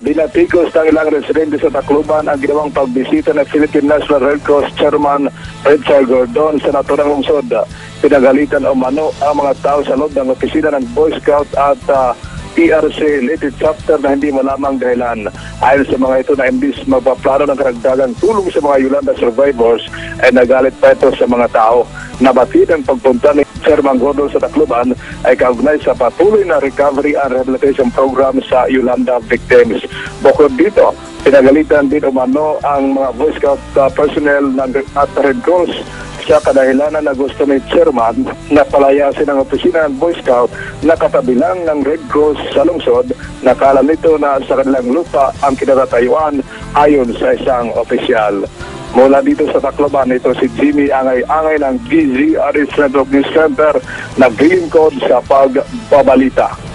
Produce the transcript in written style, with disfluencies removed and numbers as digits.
Binatikos ng ilang residente sa Tacloban ang ginawang pagbisita ng Philippine National Red Cross Chairman Richard Gordon sa naturang lungsod. Pinagalitan umano ang mga tao sa loob ng opisina ng Boy Scout at PRC Leyte chapter na hindi malamang dahilan. Ayon sa mga ito na imbis magpaplano ng karagdagang tulong sa mga Yolanda survivors ay nagalit pa ito sa mga tao. Nabatid ang pagpunta ni Chairman Gordon sa Tacloban ay kaugnay sa patuloy na recovery and rehabilitation program sa Yolanda victims. Bukod dito, pinagalitan din umano ang mga Boy Scout personnel at Red Cross sa kadahilanan na gusto ni Chairman na palayasin ang opisina ng Boy Scout na katabi lang ng Red Cross sa lungsod, nakala nito na sa kanilang lupa ang kinatatayuan ayon sa isang opisyal. Mula dito sa Tacloban, ito si Jimmy Angay-Angay ng DZRH Network News Center, naglilingkod sa pagbabalita.